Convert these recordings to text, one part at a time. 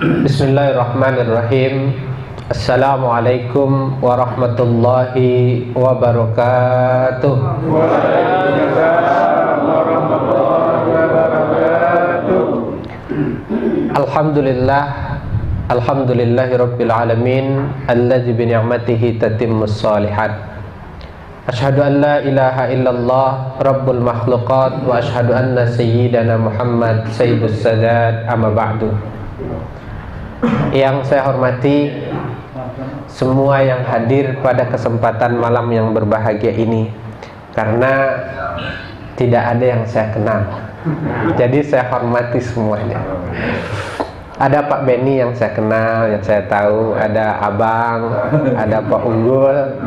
Bismillahirrahmanirrahim. Assalamualaikum warahmatullahi wabarakatuh. Waalaikumsalam warahmatullahi wabarakatuh. Alhamdulillahi rabbil alamin alladzi bi ni'matihi tatimmus shalihat. Asyhadu an la ilaha illallah rabbul makhluqat wa asyhadu anna sayyidana Muhammad sayyidus sadat amma ba'du. Yang saya hormati semua yang hadir pada kesempatan malam yang berbahagia ini, karena tidak ada yang saya kenal, jadi saya hormati semuanya. Ada Pak Benny yang saya kenal, yang saya tahu, ada Abang, ada Pak Unggul.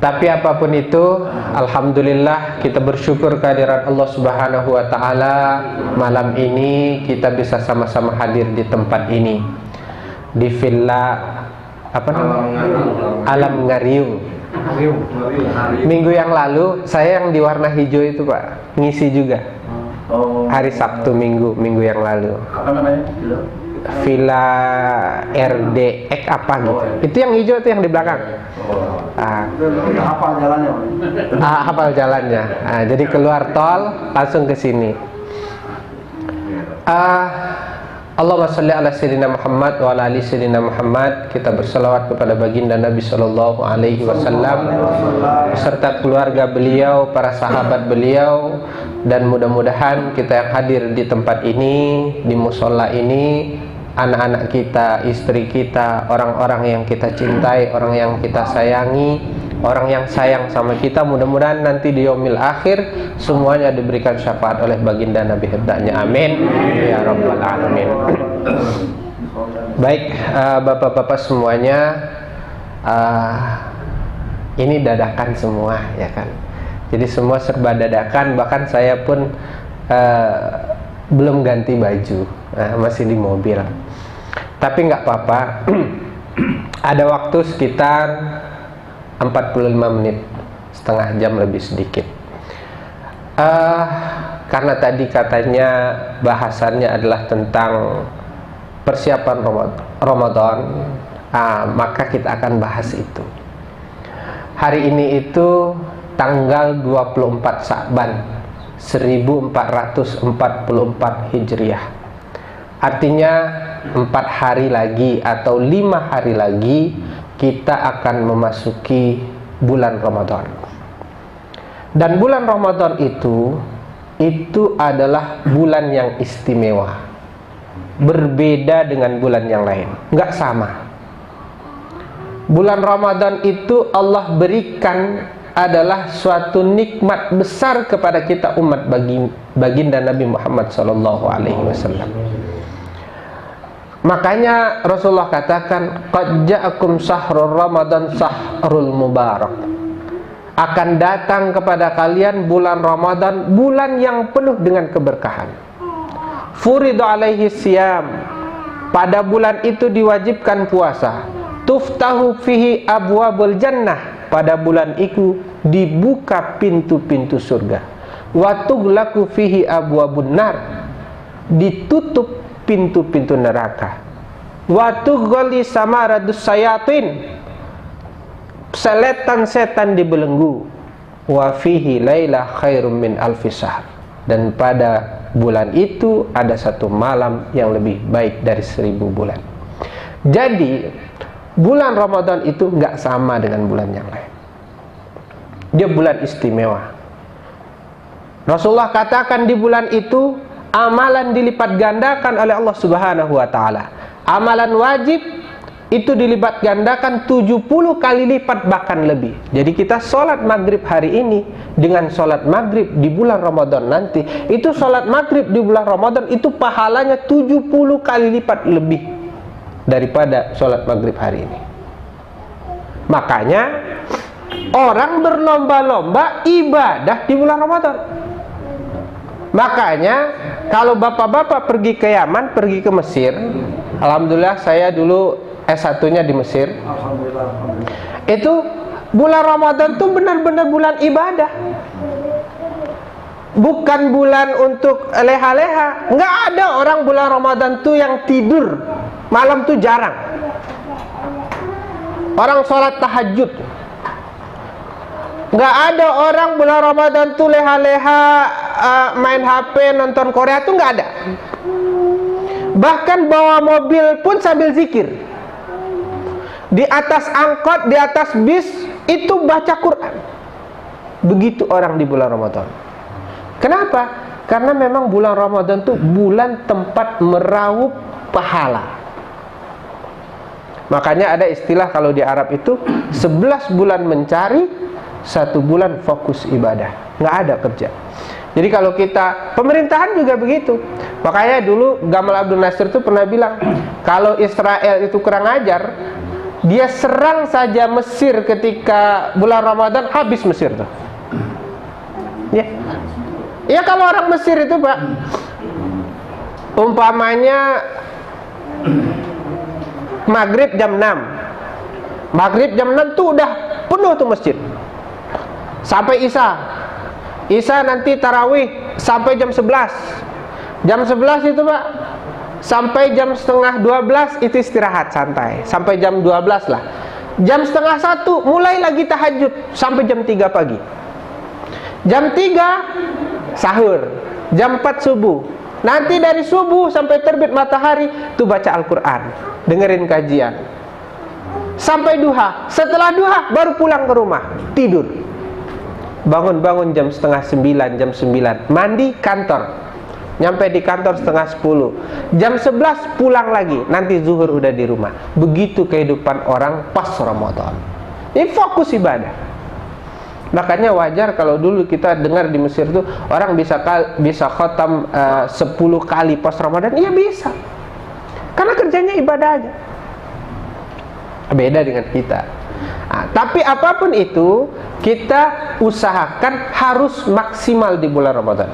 Tapi apapun itu, alhamdulillah kita bersyukur kehadirat Allah Subhanahu wa taala. Malam ini kita bisa sama-sama hadir di tempat ini, di villa Alam Ngariung. Minggu yang lalu saya yang di warna hijau itu, Pak, ngisi juga. Hari Sabtu minggu yang lalu. Apa namanya? Villa RDX apa gitu. Itu yang hijau itu yang di belakang. Hafal jalannya. Hafal jalannya. Jadi keluar tol langsung ke sini. Allahumma sholli ala sayyidina Muhammad wa ala ali sayyidina Muhammad. Kita berselawat kepada baginda Nabi sallallahu alaihi wasallam beserta keluarga beliau, para sahabat beliau, dan mudah-mudahan kita yang hadir di tempat ini, di musola ini, anak-anak kita, istri kita, orang-orang yang kita cintai, orang yang kita sayangi, orang yang sayang sama kita, mudah-mudahan nanti di yaumil akhir semuanya diberikan syafaat oleh baginda Nabi hendaknya. Amin ya rabbal alamin. Baik, bapak-bapak semuanya, ini dadakan semua, ya kan? Jadi semua serba dadakan, bahkan saya pun belum ganti baju, masih di mobil. Tapi nggak apa-apa. Ada waktu sekitar 45 menit, setengah jam lebih sedikit. Karena tadi katanya bahasannya adalah tentang persiapan Ramadan, maka kita akan bahas itu. Hari ini itu tanggal 24 Sa'ban 1444 Hijriah. Artinya 4 hari lagi atau 5 hari lagi kita akan memasuki bulan Ramadan. Dan bulan Ramadan itu adalah bulan yang istimewa, berbeda dengan bulan yang lain, nggak sama. Bulan Ramadan itu Allah berikan adalah suatu nikmat besar kepada kita umat baginda Nabi Muhammad SAW. Makanya Rasulullah katakan, qad ja'akum syahrul Ramadan syahrul mubarak. Akan datang kepada kalian bulan Ramadan, bulan yang penuh dengan keberkahan. Furidu alaihi siyam. Pada bulan itu diwajibkan puasa. Tuftahu fihi abwabul jannah. Pada bulan itu dibuka pintu-pintu surga. Wa tughlaqu fihi abwabun nar. Ditutup pintu-pintu neraka. Wa tughli samaradus sayatin. Setan-setan dibelenggu. Wa fihi laila khairum min alfi syahr. Dan pada bulan itu ada satu malam yang lebih baik dari 1000 bulan. Jadi bulan Ramadan itu nggak sama dengan bulan yang lain. Dia bulan istimewa. Rasulullah katakan di bulan itu amalan dilipat gandakan oleh Allah Subhanahu wa taala. Amalan wajib itu dilipat gandakan 70 kali lipat bahkan lebih. Jadi kita sholat maghrib hari ini dengan sholat maghrib di bulan Ramadan nanti, itu sholat maghrib di bulan Ramadan itu pahalanya 70 kali lipat lebih daripada sholat maghrib hari ini. Makanya orang berlomba-lomba ibadah di bulan Ramadan. Makanya kalau bapak-bapak pergi ke Yaman, pergi ke Mesir, alhamdulillah saya dulu S1-nya di Mesir. Itu bulan Ramadan tuh benar-benar bulan ibadah. bukan bulan untuk leha-leha. Nggak ada orang bulan Ramadan tuh yang tidur malam tuh jarang. Orang sholat tahajud. Nggak ada orang bulan Ramadan tuh leha-leha, main HP, nonton Korea tuh nggak ada. Bahkan bawa mobil pun sambil zikir. Di atas angkot, di atas bis itu baca Quran. Begitu orang di bulan Ramadan. Kenapa? Karena memang bulan Ramadan itu bulan tempat meraup pahala. Makanya ada istilah kalau di Arab itu 11 bulan mencari, 1 bulan fokus ibadah. Nggak ada kerja. Jadi kalau kita, pemerintahan juga begitu. Makanya dulu Gamal Abdul Nasir itu pernah bilang, kalau Israel itu kurang ajar, dia serang saja Mesir ketika bulan Ramadan, habis Mesir tuh. Ya. Ya kalau orang Mesir itu Pak, umpamanya Maghrib jam 6. Maghrib jam 6 tuh udah penuh tuh masjid. Sampai Isya. Isya nanti tarawih sampai jam 11. Jam 11 itu Pak, sampai jam setengah 12 itu istirahat santai. Sampai jam 12 lah. Jam setengah 1 mulai lagi tahajud sampai jam 3 pagi. Jam 3 sahur. Jam 4 subuh. Nanti dari subuh sampai terbit matahari tuh baca Al-Quran, dengerin kajian sampai duha. Setelah duha baru pulang ke rumah, tidur. Bangun-bangun jam setengah 9, jam 9 mandi, kantor. Nyampe di kantor setengah 10. Jam 11 pulang lagi, nanti zuhur udah di rumah. Begitu kehidupan orang pas Ramadan. Ini fokus ibadah. Makanya wajar kalau dulu kita dengar di Mesir tuh orang bisa khatam 10 kali pas Ramadan. Iya bisa. Karena kerjanya ibadah aja. Beda dengan kita. Tapi apapun itu, kita usahakan harus maksimal di bulan Ramadan.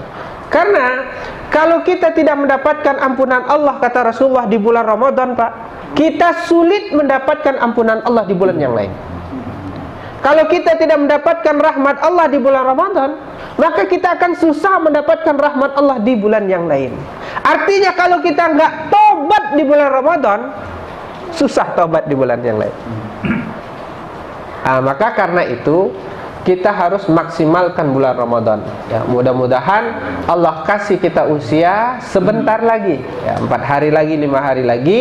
Karena kalau kita tidak mendapatkan ampunan Allah, kata Rasulullah, di bulan Ramadan Pak, kita sulit mendapatkan ampunan Allah di bulan yang lain. Kalau kita tidak mendapatkan rahmat Allah di bulan Ramadan, maka kita akan susah mendapatkan rahmat Allah di bulan yang lain. Artinya kalau kita nggak tobat di bulan Ramadan, susah tobat di bulan yang lain. Maka karena itu kita harus maksimalkan bulan Ramadan. Ya, mudah-mudahan Allah kasih kita usia sebentar lagi, ya, 4 hari lagi, 5 hari lagi.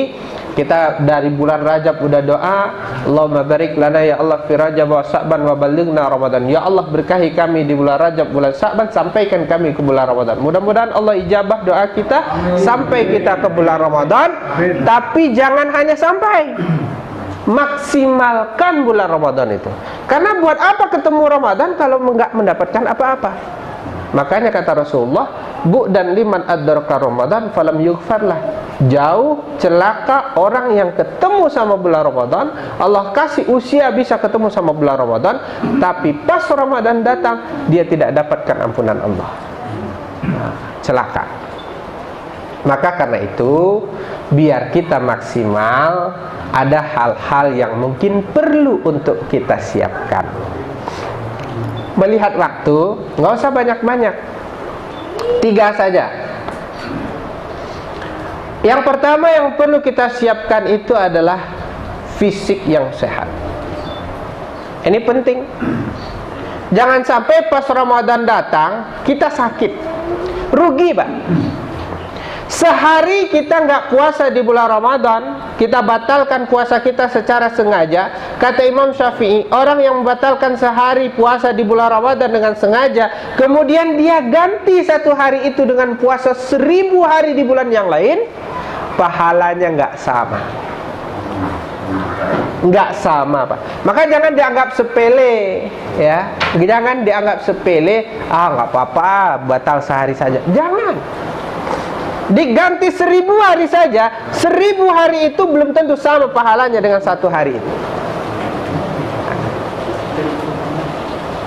Kita dari bulan Rajab udah doa, Allahumma barik lana ya Allah fi Rajab wa Sa'ban wa balighna Ramadan. Ya Allah berkahi kami di bulan Rajab, bulan Sa'ban, sampaikan kami ke bulan Ramadan. Mudah-mudahan Allah ijabah doa kita sampai kita ke bulan Ramadan. Tapi jangan hanya sampai, maksimalkan bulan Ramadan itu. Karena buat apa ketemu Ramadan kalau enggak mendapatkan apa-apa? Makanya kata Rasulullah, dan liman adraka Ramadan falam yughfarlah. Jauh celaka orang yang ketemu sama bulan Ramadan, Allah kasih usia bisa ketemu sama bulan Ramadan, tapi pas Ramadan datang dia tidak dapatkan ampunan Allah. Celaka. Maka karena itu, biar kita maksimal, ada hal-hal yang mungkin perlu untuk kita siapkan. Melihat waktu, nggak usah banyak-banyak, 3 saja. Yang pertama yang perlu kita siapkan itu adalah fisik yang sehat. Ini penting. Jangan sampai pas Ramadan datang kita sakit, rugi Pak. Sehari kita nggak puasa di bulan Ramadan, kita batalkan puasa kita secara sengaja. Kata Imam Syafi'i, orang yang membatalkan sehari puasa di bulan Ramadan dengan sengaja, kemudian dia ganti 1 hari itu dengan puasa 1000 hari di bulan yang lain, pahalanya nggak sama. Nggak sama Pak. Maka jangan dianggap sepele, ya. Jangan dianggap sepele. Nggak apa-apa, batal sehari saja. Jangan. Diganti 1000 hari saja, 1000 hari itu belum tentu sama pahalanya dengan 1 hari itu.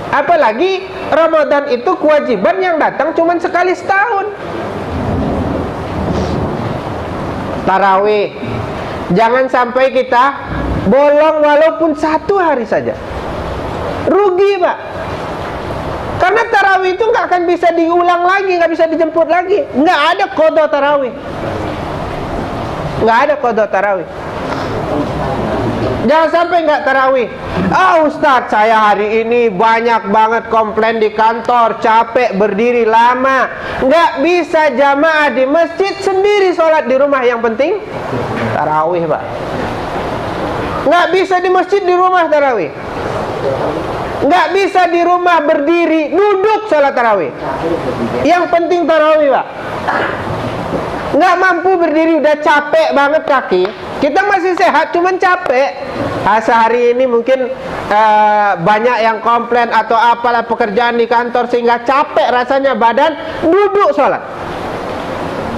Apalagi Ramadan itu kewajiban yang datang cuma sekali setahun. Tarawih, jangan sampai kita bolong walaupun 1 hari saja. Rugi Pak. Karena tarawih itu nggak akan bisa diulang lagi, nggak bisa dijemput lagi. Nggak ada qada tarawih. Nggak ada qada tarawih. Jangan sampai nggak tarawih. Ustadz, saya hari ini banyak banget komplain di kantor, capek berdiri lama. Nggak bisa jamaah di masjid, sendiri sholat di rumah. Yang penting tarawih, Pak. Nggak bisa di masjid, di rumah tarawih. Nggak bisa di rumah berdiri, duduk sholat tarawih. Yang penting tarawih, Pak. Nggak mampu berdiri, udah capek banget kaki. Kita masih sehat, cuman capek. Sehari ini mungkin banyak yang komplain atau apalah pekerjaan di kantor sehingga capek rasanya badan, duduk sholat.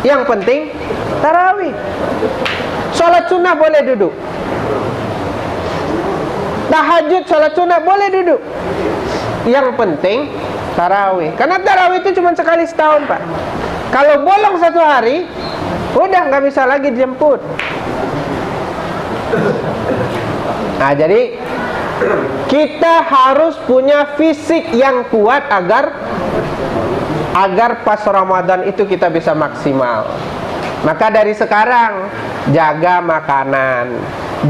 Yang penting tarawih. Sholat sunnah boleh duduk. Tahajud, sholat sunnah boleh duduk. Yang penting tarawih. Karena tarawih itu cuma sekali setahun, Pak. Kalau bolong satu hari, udah nggak bisa lagi dijemput. Nah, jadi kita harus punya fisik yang kuat agar pas Ramadan itu kita bisa maksimal. Maka dari sekarang jaga makanan,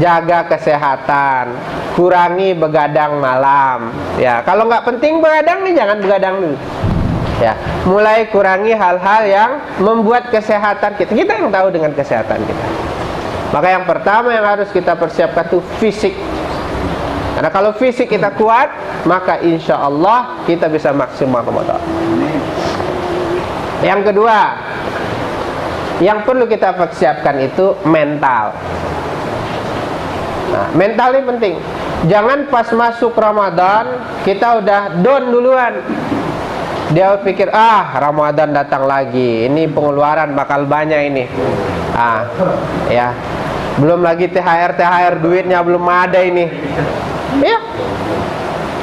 jaga kesehatan, kurangi begadang malam. Ya, kalau nggak penting begadang nih, jangan begadang dulu. Ya, mulai kurangi hal-hal yang membuat kesehatan kita. Kita yang tahu dengan kesehatan kita. Maka yang pertama yang harus kita persiapkan itu fisik. Karena kalau fisik kita kuat, maka insya Allah kita bisa maksimal Ramadan. Yang kedua, yang perlu kita persiapkan itu mental. Nah, mental ini penting. Jangan pas masuk Ramadan kita udah down duluan. Dia pikir, Ramadan datang lagi, ini pengeluaran bakal banyak ini. Ya, belum lagi THR duitnya belum ada ini. Ya,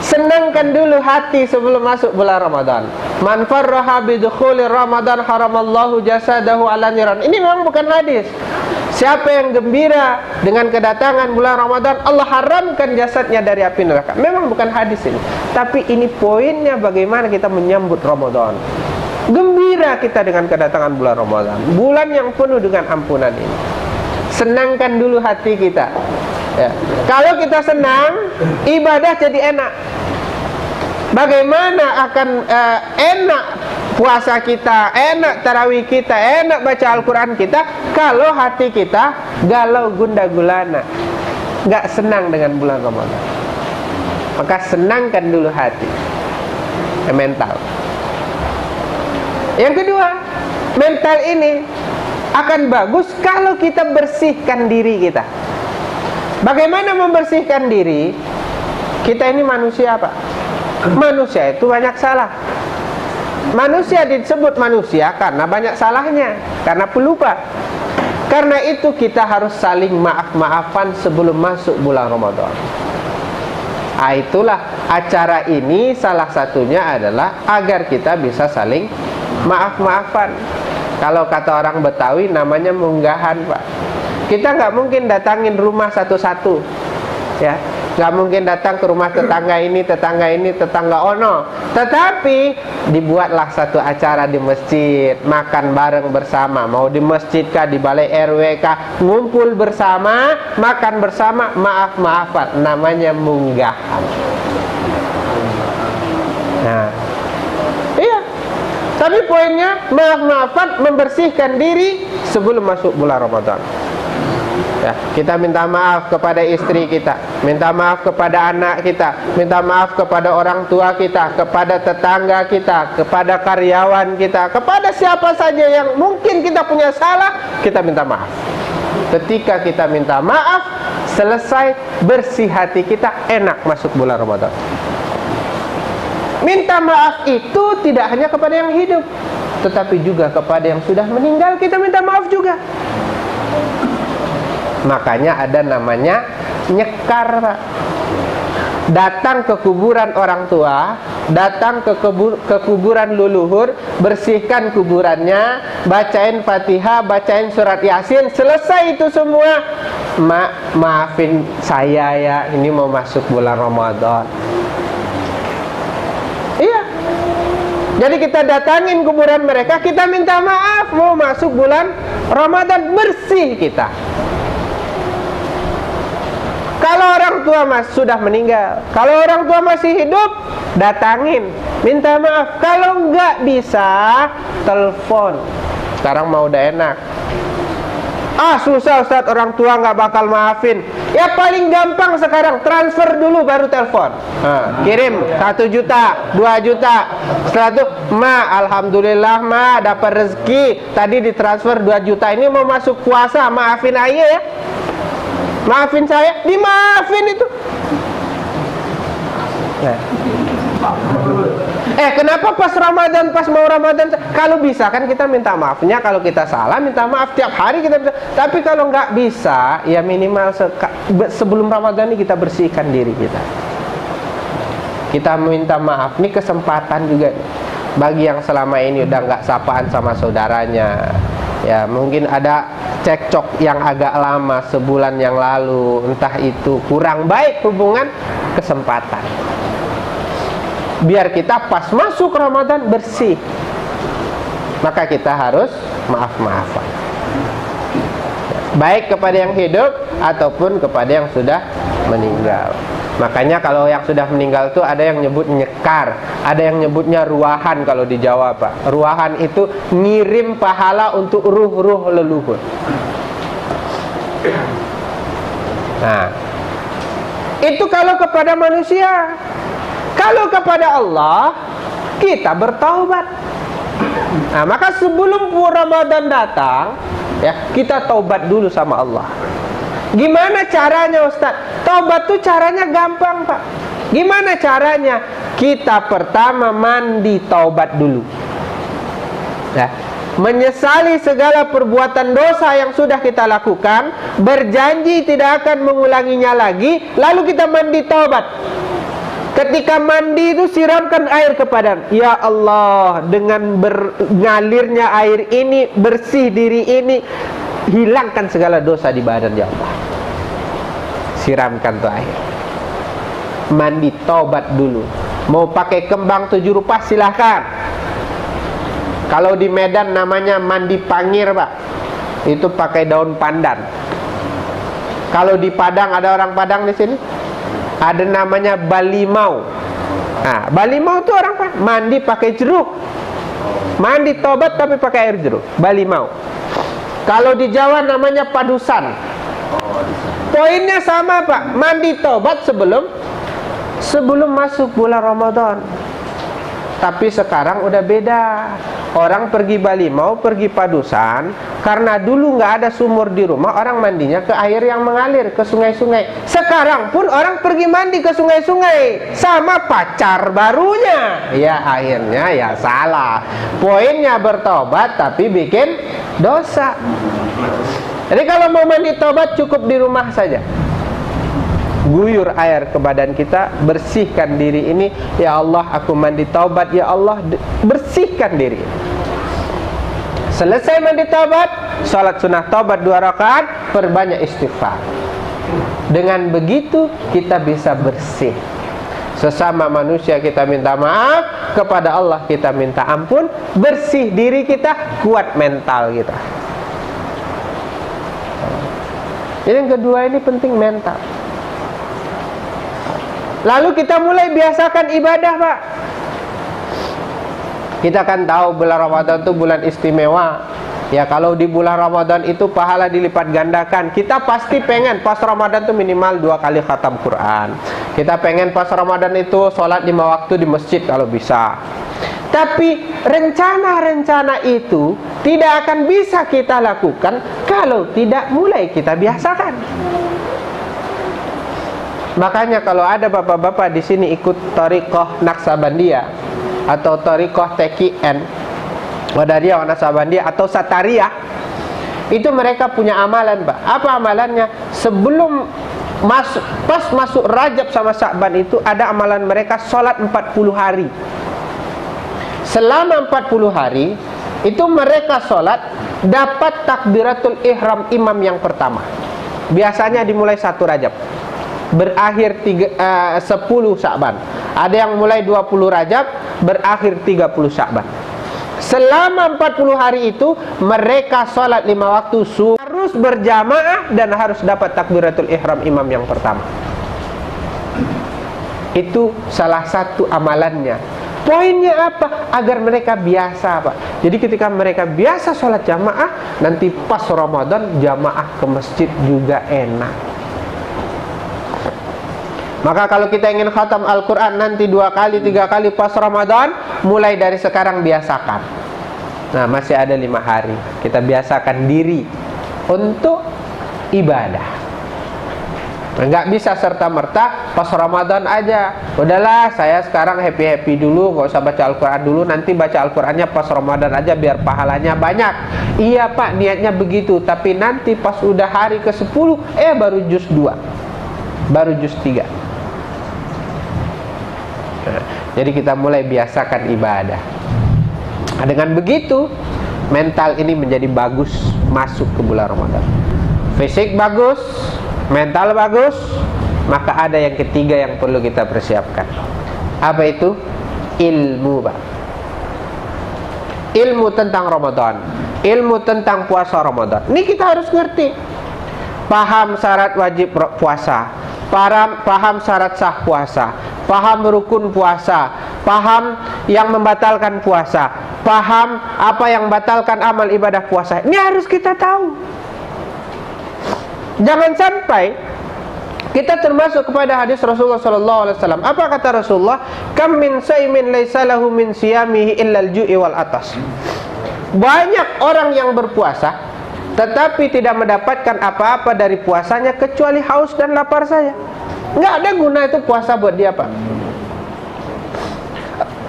senangkan dulu hati sebelum masuk bulan Ramadan. Man farraha bidukhuli Ramadan haramallahu jasadahu ala niran. Ini memang bukan hadis. Siapa yang gembira dengan kedatangan bulan Ramadan, Allah haramkan jasadnya dari api neraka. Memang bukan hadis ini, tapi ini poinnya bagaimana kita menyambut Ramadan. Gembira kita dengan kedatangan bulan Ramadan, bulan yang penuh dengan ampunan ini. Senangkan dulu hati kita. Ya. Kalau kita senang, ibadah jadi enak. Bagaimana akan enak puasa kita, enak tarawih kita, enak baca Al-Quran kita, kalau hati kita galau gundah gulana, nggak senang dengan bulan Ramadan. Maka senangkan dulu hati, mental. Yang kedua, mental ini akan bagus kalau kita bersihkan diri kita. Bagaimana membersihkan diri? Kita ini manusia, Pak. Manusia itu banyak salah. Manusia disebut manusia karena banyak salahnya, karena pelupa. Karena itu kita harus saling maaf-maafan sebelum masuk bulan Ramadan. Itulah acara ini, salah satunya adalah agar kita bisa saling maaf-maafan. Kalau kata orang Betawi namanya munggahan, Pak. Kita nggak mungkin datangin rumah satu-satu, ya. Nggak mungkin datang ke rumah tetangga ini, tetangga ono. Tetapi dibuatlah satu acara di masjid, makan bareng bersama. Mau di masjid kah, di balai RW kah, ngumpul bersama, makan bersama, maaf-maafan. Namanya munggahan. Nah, iya. Tapi poinnya maaf-maafan, membersihkan diri sebelum masuk bulan Ramadan. Ya, kita minta maaf kepada istri kita, minta maaf kepada anak kita, minta maaf kepada orang tua kita, kepada tetangga kita, kepada karyawan kita, kepada siapa saja yang mungkin kita punya salah, kita minta maaf. Ketika kita minta maaf, selesai, bersih hati kita, enak masuk bulan Ramadan. Minta maaf itu tidak hanya kepada yang hidup, tetapi juga kepada yang sudah meninggal, kita minta maaf juga. Makanya ada namanya nyekar, Pak. Datang ke kuburan orang tua, datang ke kuburan leluhur, bersihkan kuburannya, bacain Fatihah, bacain surat Yasin, selesai itu semua. Maafin saya ya, ini mau masuk bulan Ramadan. Iya, Jadi kita datangin kuburan mereka, kita minta maaf, mau masuk bulan Ramadan, bersih kita. Kalau orang tua sudah meninggal, kalau orang tua masih hidup, datangin, minta maaf. Kalau nggak bisa, telepon. Sekarang mau udah enak. Susah Ustaz, orang tua nggak bakal maafin. Ya paling gampang sekarang, transfer dulu baru telepon. Kirim 1 juta, 2 juta. Setelah itu, alhamdulillah dapat rezeki. Tadi ditransfer 2 juta. Ini mau masuk puasa, maafin ayah ya. Maafin saya, dimaafin itu. Kenapa pas Ramadan, pas mau Ramadan? Kalau bisa kan kita minta maafnya. Kalau kita salah, minta maaf tiap hari kita bisa. Tapi kalau nggak bisa, ya minimal sebelum Ramadan ini kita bersihkan diri kita. Kita minta maaf. Ini kesempatan juga bagi yang selama ini udah nggak sapaan sama saudaranya. Ya mungkin ada cekcok yang agak lama sebulan yang lalu, entah itu kurang baik hubungan, kesempatan. Biar kita pas masuk Ramadan bersih. Maka kita harus maaf-maafan. Baik kepada yang hidup ataupun kepada yang sudah meninggal. Makanya kalau yang sudah meninggal itu ada yang nyebut nyekar, ada yang nyebutnya ruahan kalau di Jawa Pak. Ruahan itu ngirim pahala untuk ruh-ruh leluhur. Nah, itu kalau kepada manusia. Kalau kepada Allah, kita bertaubat. Nah, maka sebelum Ramadan datang, ya kita taubat dulu sama Allah. Gimana caranya Ustaz? Taubat tuh caranya gampang Pak. Gimana caranya? Kita pertama mandi taubat dulu. Ya, menyesali segala perbuatan dosa yang sudah kita lakukan, berjanji tidak akan mengulanginya lagi, lalu kita mandi taubat. Ketika mandi itu siramkan air kepada ya Allah, dengan mengalirnya air ini bersih diri ini, hilangkan segala dosa di badan ya Allah. Siramkan tuh air. Mandi taubat dulu. Mau pakai kembang 7 rupa silahkan. Kalau di Medan namanya mandi pangir Pak. Itu pakai daun pandan. Kalau di Padang, ada orang Padang di sini? Ada namanya balimau. Nah, balimau itu orang Padang mandi pakai jeruk. Mandi tobat tapi pakai air jeruk. Balimau. Kalau di Jawa namanya padusan. Poinnya sama Pak. Mandi tobat sebelum masuk bulan Ramadan. Tapi sekarang udah beda. Orang pergi balimau, pergi padusan, karena dulu nggak ada sumur di rumah, orang mandinya ke air yang mengalir, ke sungai-sungai. Sekarang pun orang pergi mandi ke sungai-sungai sama pacar barunya. Ya akhirnya ya salah. Poinnya bertobat tapi bikin dosa. Jadi kalau mau mandi tobat cukup di rumah saja. Guyur air ke badan kita, bersihkan diri ini. Ya Allah, aku mandi taubat. Ya Allah, bersihkan diri. Selesai mandi taubat, salat sunnah taubat 2 rakaat, perbanyak istighfar. Dengan begitu kita bisa bersih. Sesama manusia kita minta maaf, kepada Allah kita minta ampun, bersih diri kita, kuat mental kita. Jadi yang kedua ini penting, mental. Lalu kita mulai biasakan ibadah Pak. Kita kan tahu bulan Ramadan itu bulan istimewa. Ya kalau di bulan Ramadan itu pahala dilipat gandakan. Kita pasti pengen pas Ramadan itu minimal 2 kali khatam Quran. Kita pengen pas Ramadan itu sholat 5 waktu di masjid kalau bisa. Tapi rencana-rencana itu tidak akan bisa kita lakukan kalau tidak mulai kita biasakan. Makanya kalau ada bapak-bapak di sini ikut Thariqah Naqsabandiyah atau Thariqah TKN, Qadariyah Naqsabandiyah atau Satariyah, itu mereka punya amalan Pak. Apa amalannya? Sebelum pas masuk Rajab sama Sya'ban itu ada amalan mereka sholat 40 hari. Selama 40 hari itu mereka sholat dapat takbiratul ihram imam yang pertama. Biasanya dimulai 1 Rajab, berakhir 10 Sya'ban. Ada yang mulai 20 Rajab, berakhir 30 Sya'ban. Selama 40 hari itu mereka sholat 5 waktu harus berjamaah dan harus dapat takbiratul ihram imam yang pertama. Itu salah satu amalannya. Poinnya apa? Agar mereka biasa, Pak. Jadi ketika mereka biasa sholat jamaah, nanti pas Ramadan jamaah ke masjid juga enak. Maka kalau kita ingin khatam Al-Quran nanti 2 kali, 3 kali pas Ramadan, mulai dari sekarang biasakan. Nah, masih ada 5 hari. Kita biasakan diri untuk ibadah. Nggak bisa serta-merta pas Ramadan aja. Udahlah, saya sekarang happy-happy dulu, nggak usah baca Al-Quran dulu. Nanti baca Al-Qurannya pas Ramadan aja biar pahalanya banyak. Iya Pak, niatnya begitu. Tapi nanti pas udah hari ke-10, baru juz 2, baru juz 3. Jadi kita mulai biasakan ibadah. Nah, dengan begitu mental ini menjadi bagus masuk ke bulan Ramadan. Fisik bagus, mental bagus, maka ada yang ketiga yang perlu kita persiapkan. Apa itu? Ilmu, Pak. Ilmu tentang Ramadan, ilmu tentang puasa Ramadan. Ini kita harus ngerti. Paham syarat wajib puasa, paham syarat sah puasa, paham rukun puasa, paham yang membatalkan puasa, paham apa yang membatalkan amal ibadah puasa. Ini harus kita tahu. Jangan sampai kita termasuk kepada hadis Rasulullah SAW. Apa kata Rasulullah? Kam min saimin laisa lahu min siyamihi illa al-ju'i wal atas. Banyak orang yang berpuasa tetapi tidak mendapatkan apa-apa dari puasanya kecuali haus dan lapar saja. Nggak ada guna itu puasa buat dia, Pak.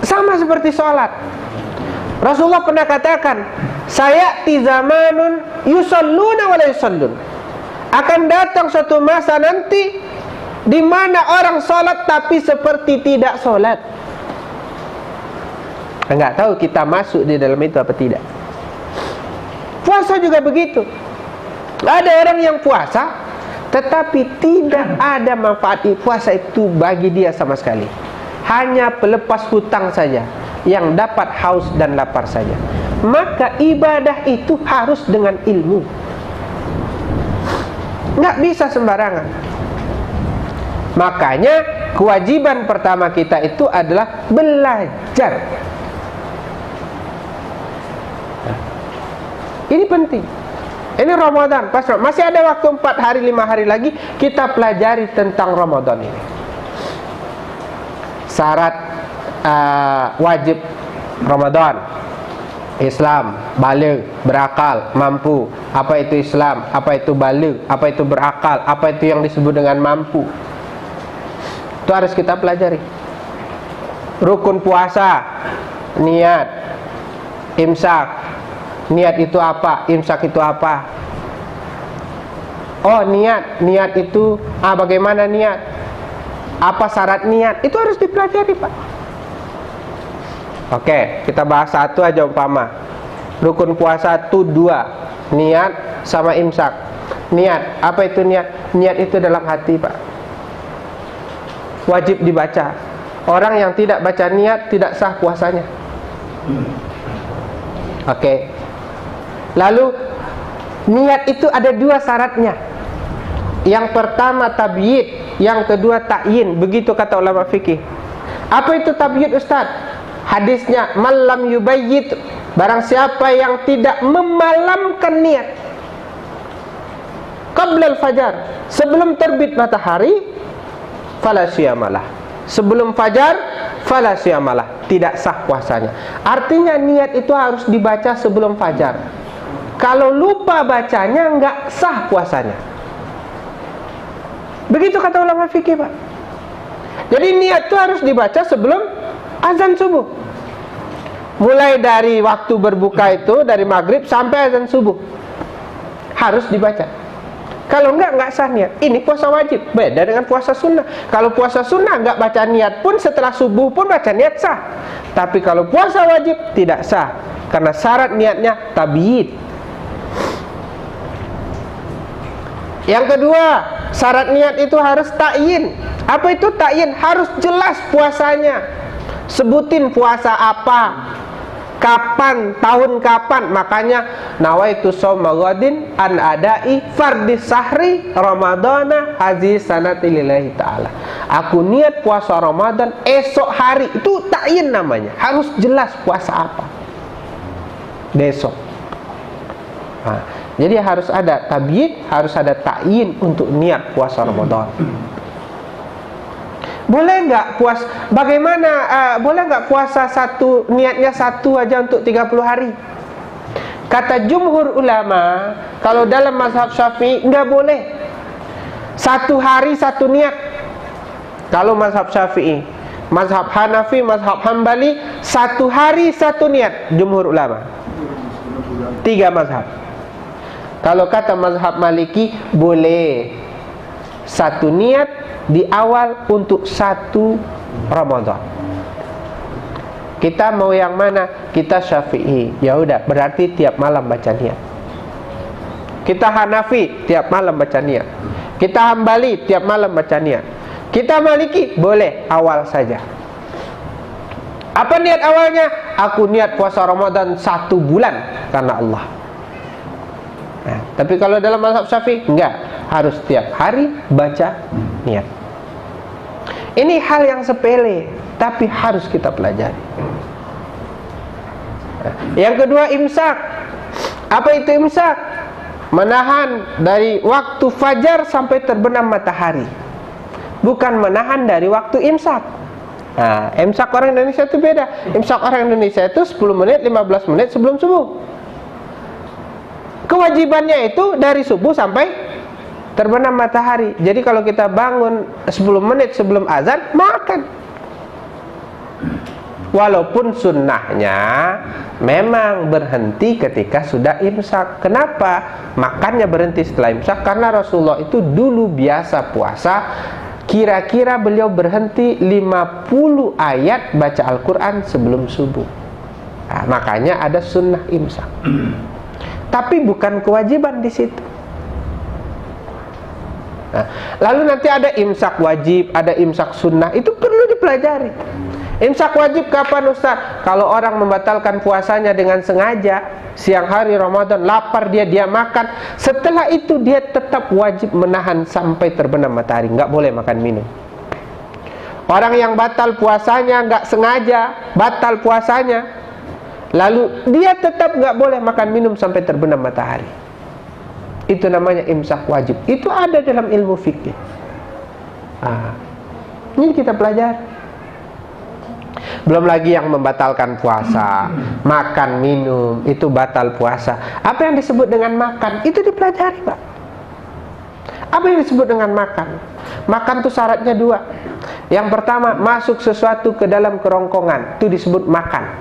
Sama seperti sholat. Rasulullah pernah katakan, sayati zamanun yusalluna wa la yusallun. Akan datang suatu masa nanti di mana orang sholat tapi seperti tidak sholat. Nggak tahu kita masuk di dalam itu apa tidak. Puasa juga begitu. Ada orang yang puasa tetapi tidak ada manfaat puasa itu bagi dia sama sekali. Hanya pelepas hutang saja, yang dapat haus dan lapar saja. Maka ibadah itu harus dengan ilmu. Nggak bisa sembarangan. Makanya kewajiban pertama kita itu adalah belajar. Ini penting. Ini Ramadan, masih ada waktu 4 hari, 5 hari lagi kita pelajari tentang Ramadan ini. Syarat wajib Ramadan: Islam, baligh, berakal, mampu. Apa itu Islam? Apa itu baligh? Apa itu berakal? Apa itu yang disebut dengan mampu? Itu harus kita pelajari. Rukun puasa, niat, imsak. Niat itu apa? Imsak itu apa? Oh, niat itu bagaimana niat? Apa syarat niat? Itu harus dipelajari, Pak. Oke, kita bahas satu aja umpama. Rukun puasa itu 2, niat sama imsak. Niat, apa itu niat? Niat itu dalam hati, Pak. Wajib dibaca. Orang yang tidak baca niat tidak sah puasanya. Oke. Lalu niat itu ada 2 syaratnya. Yang pertama tabyid, yang kedua ta'yin. Begitu kata ulama fikih. Apa itu tabyid, Ustaz? Hadisnya, malam yubayyid, barang siapa yang tidak memalamkan niat qabla al-fajar, sebelum terbit matahari, fala siyamalah. Sebelum fajar, fala siyamalah, tidak sah puasanya. Artinya niat itu harus dibaca sebelum fajar. Kalau lupa bacanya nggak sah puasanya. Begitu kata ulama fikih, Pak. Jadi niat itu harus dibaca sebelum azan subuh. Mulai dari waktu berbuka itu, dari maghrib sampai azan subuh, harus dibaca. Kalau nggak sah niat. Ini puasa wajib, beda dengan puasa sunnah. Kalau puasa sunnah nggak baca niat pun, setelah subuh pun baca niat sah. Tapi kalau puasa wajib tidak sah, karena syarat niatnya tabyid. Yang kedua, syarat niat itu harus ta'yin. Apa itu ta'yin? Harus jelas puasanya. Sebutin puasa apa, kapan, tahun kapan. Makanya nawaitu shauma ghadin an adai fardis sahri ramadana hazi sanati lillahi ta'ala. Aku niat puasa Ramadan esok hari. Itu ta'yin namanya. Harus jelas puasa apa besok. Jadi harus ada tabyid, harus ada ta'yin untuk niat puasa Ramadan. Boleh nggak bagaimana boleh nggak puasa niatnya satu aja untuk 30 hari? Kata jumhur ulama, kalau dalam mazhab Syafi'i nggak boleh. Satu hari satu niat. Kalau mazhab Syafi'i, mazhab Hanafi, mazhab Hambali, satu hari satu niat jumhur ulama. 3 mazhab. Kalau kata mazhab Maliki, boleh satu niat di awal untuk 1 Ramadan. Kita mau yang mana? Kita Syafi'i. Ya udah, berarti tiap malam baca niat. Kita Hanafi, tiap malam baca niat. Kita Hambali, tiap malam baca niat. Kita Maliki, boleh awal saja. Apa niat awalnya? Aku niat puasa Ramadan 1 bulan karena Allah. Tapi kalau dalam mazhab Syafi'i enggak, harus tiap hari baca niat. Ini hal yang sepele, tapi harus kita pelajari. Yang kedua, imsak. Apa itu imsak? Menahan dari waktu fajar sampai terbenam matahari. Bukan menahan dari waktu imsak. Imsak orang Indonesia itu beda. Imsak orang Indonesia itu 10 menit, 15 menit sebelum subuh. Kewajibannya itu dari subuh sampai terbenam matahari. Jadi kalau kita bangun 10 menit sebelum azan, makan. Walaupun sunnahnya memang berhenti ketika sudah imsak. Kenapa? Makannya berhenti setelah imsak karena Rasulullah itu dulu biasa puasa. Kira-kira beliau berhenti 50 ayat baca Al-Quran sebelum subuh. Makanya ada sunnah imsak. Tapi bukan kewajiban di situ. Lalu nanti ada imsak wajib, ada imsak sunnah. Itu perlu dipelajari. Imsak wajib kapan, Ustaz? Kalau orang membatalkan puasanya dengan sengaja, siang hari Ramadan lapar dia makan. Setelah itu dia tetap wajib menahan sampai terbenam matahari. Nggak boleh makan minum. Orang yang batal puasanya nggak sengaja batal puasanya, lalu dia tetap nggak boleh makan minum sampai terbenam matahari. Itu namanya imsak wajib. Itu ada dalam ilmu fikih. Ini kita pelajari. Belum lagi yang membatalkan puasa, makan minum itu batal puasa. Apa yang disebut dengan makan? Itu dipelajari, Pak. Apa yang disebut dengan makan? Makan itu syaratnya 2. Yang pertama, masuk sesuatu ke dalam kerongkongan, itu disebut makan.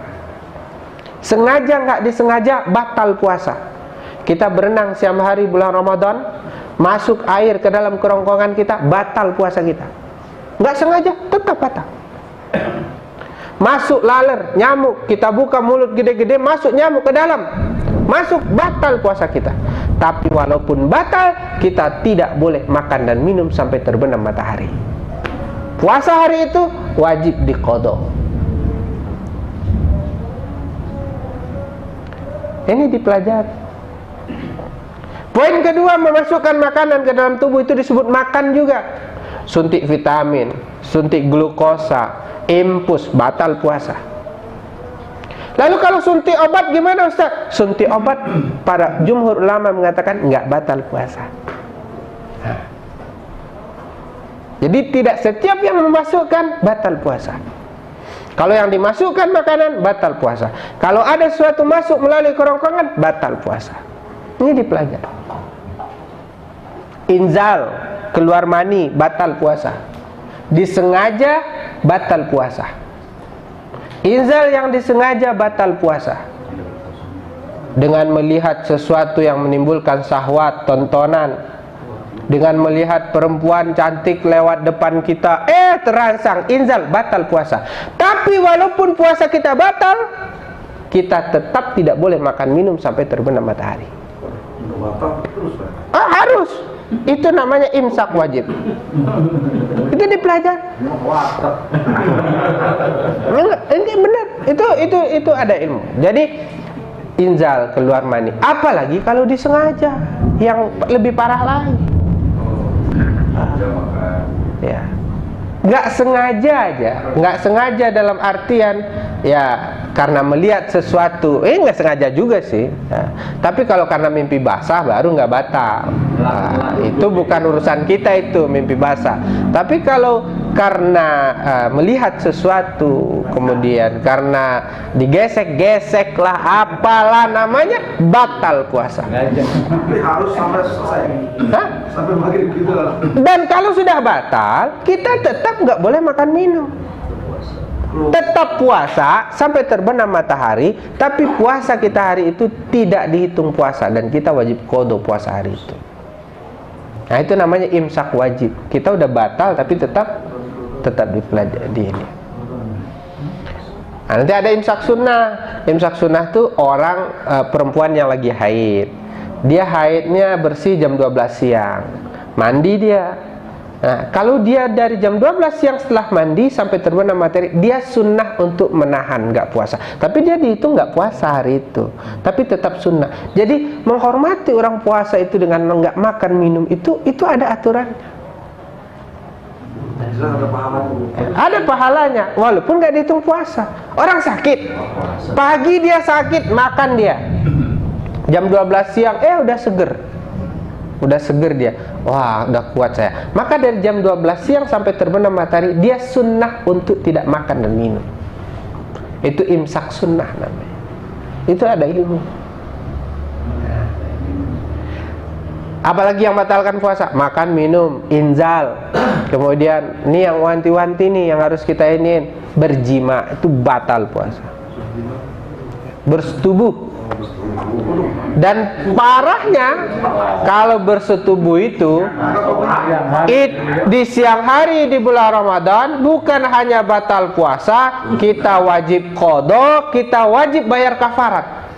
Sengaja nggak disengaja batal puasa. Kita berenang siang hari bulan Ramadan, masuk air ke dalam kerongkongan kita, batal puasa kita. Nggak sengaja, tetap batal. Masuk laler, nyamuk, kita buka mulut gede-gede, masuk nyamuk ke dalam, masuk, batal puasa kita. Tapi walaupun batal, kita tidak boleh makan dan minum sampai terbenam matahari. Puasa hari itu wajib diqadha. Ini dipelajari. Poin kedua, memasukkan makanan ke dalam tubuh itu disebut makan juga. Suntik vitamin, suntik glukosa, infus, batal puasa. Lalu kalau suntik obat gimana, Ustaz? Suntik obat para jumhur ulama mengatakan enggak batal puasa. Jadi tidak setiap yang memasukkan batal puasa. Kalau yang dimasukkan makanan batal puasa. Kalau ada sesuatu masuk melalui kerongkongan batal puasa. Ini dipelajari. Inzal, keluar mani, batal puasa. Disengaja batal puasa. Inzal yang disengaja batal puasa. Dengan melihat sesuatu yang menimbulkan syahwat, tontonan, dengan melihat perempuan cantik lewat depan kita, terangsang, inzal, batal puasa. Tapi walaupun puasa kita batal, kita tetap tidak boleh makan minum sampai terbenam matahari. Harus. Itu namanya imsak wajib. Itu dipelajari. Ini benar. Itu ada ilmu. Jadi inzal, keluar mani. Apalagi kalau disengaja, yang lebih parah lagi. Ya. Nggak sengaja aja, nggak sengaja dalam artian ya karena melihat sesuatu, nggak sengaja juga sih ya. Tapi kalau karena mimpi basah baru nggak batal. Nah, itu bukan urusan kita itu mimpi basah. Tapi kalau karena melihat sesuatu, kemudian karena digesek-gesek lah, apalah namanya, batal puasa. Harus sampai selesai. Hah? Sampai maghrib gitu lah. Dan kalau sudah batal, kita tetap nggak boleh makan minum. Tetap puasa sampai terbenam matahari, tapi puasa kita hari itu tidak dihitung puasa dan kita wajib qada puasa hari itu. Nah, itu namanya imsak wajib. Kita udah batal tapi tetap dipelajari di ini. Nah, nanti ada imsak sunnah. Imsak sunnah tuh orang perempuan yang lagi haid. Dia haidnya bersih jam 12 siang. Mandi dia. Nah, kalau dia dari jam 12 siang setelah mandi sampai terbenam matahari, dia sunnah untuk menahan nggak puasa. Tapi dia dihitung nggak puasa hari itu. Tapi tetap sunnah. Jadi menghormati orang puasa itu dengan nggak makan minum itu ada aturannya. Ada pahalanya walaupun nggak dihitung puasa. Orang sakit, pagi dia sakit, makan dia jam 12 siang, udah seger dia, wah udah kuat saya. Maka dari jam 12 siang sampai terbenam matahari dia sunnah untuk tidak makan dan minum. Itu imsak sunnah namanya. Itu ada ilmu. Apalagi yang batalkan puasa, makan, minum, inzal. Kemudian ini yang wanti-wanti nih yang harus kita iniin, berjima itu batal puasa. Bersetubuh. Dan parahnya kalau bersetubuh itu di siang hari di bulan Ramadan, bukan hanya batal puasa, kita wajib qada, kita wajib bayar kafarat.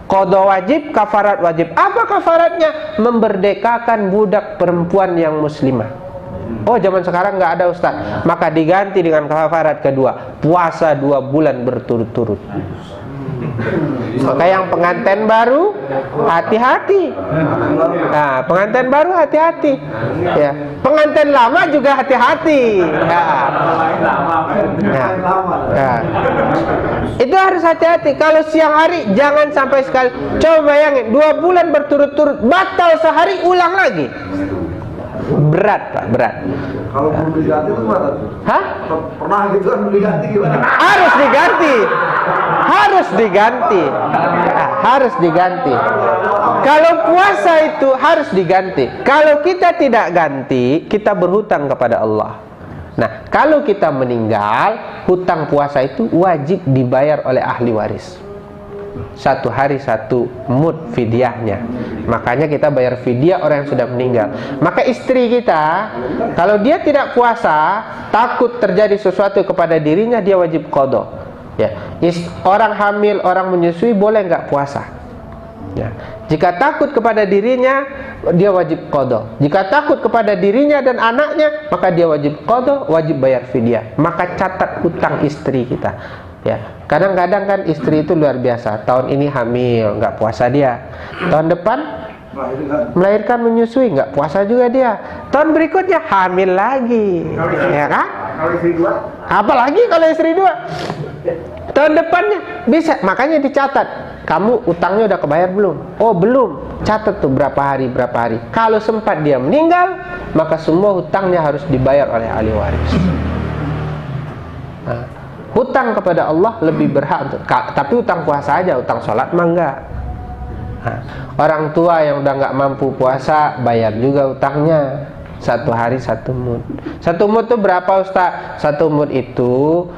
Qada wajib, kafarat wajib. Apa kafaratnya? Memerdekakan budak perempuan yang muslimah. Oh, zaman sekarang nggak ada, Ustaz. Maka diganti dengan kafarat kedua, puasa 2 bulan berturut-turut. Maka yang pengantin baru hati-hati. Nah, pengantin baru hati-hati. Ya, pengantin lama juga hati-hati. Itu harus hati-hati. Kalau siang hari jangan sampai sekali. Coba bayangin 2 bulan berturut-turut batal sehari, ulang lagi. Berat, Pak, berat. Kalau belum diganti itu gimana? Hah? Pernah gitu kan belum diganti gimana? Harus diganti. Harus diganti. Harus diganti. Kalau puasa itu harus diganti. Kalau kita tidak ganti, kita berhutang kepada Allah. Nah, kalau kita meninggal, hutang puasa itu wajib dibayar oleh ahli waris. 1 hari 1 mud fidyahnya. Makanya kita bayar fidyah orang yang sudah meninggal. Maka istri kita, kalau dia tidak puasa, takut terjadi sesuatu kepada dirinya, dia wajib qada. Ya, orang hamil, orang menyusui boleh nggak puasa. Ya. Jika takut kepada dirinya, dia wajib qada. Jika takut kepada dirinya dan anaknya, maka dia wajib qada, wajib bayar fidyah. Maka catat hutang istri kita. Ya, kadang-kadang kan istri itu luar biasa. Tahun ini hamil, nggak puasa dia. Tahun depan melahirkan, menyusui, nggak puasa juga dia. Tahun berikutnya hamil lagi, ya kan? Kalau istri 2? Apalagi kalau istri 2. Tahun depannya bisa, makanya dicatat. Kamu utangnya udah kebayar belum? Oh belum. Catat tuh berapa hari. Kalau sempat dia meninggal, maka semua hutangnya harus dibayar oleh ahli waris. Nah, hutang kepada Allah lebih berhak untuk, tapi hutang puasa aja, hutang sholat mah enggak. Nah, orang tua yang udah nggak mampu puasa, bayar juga hutangnya. 1 hari 1 mud. 1 mud itu berapa, Ustaz? 1 mud itu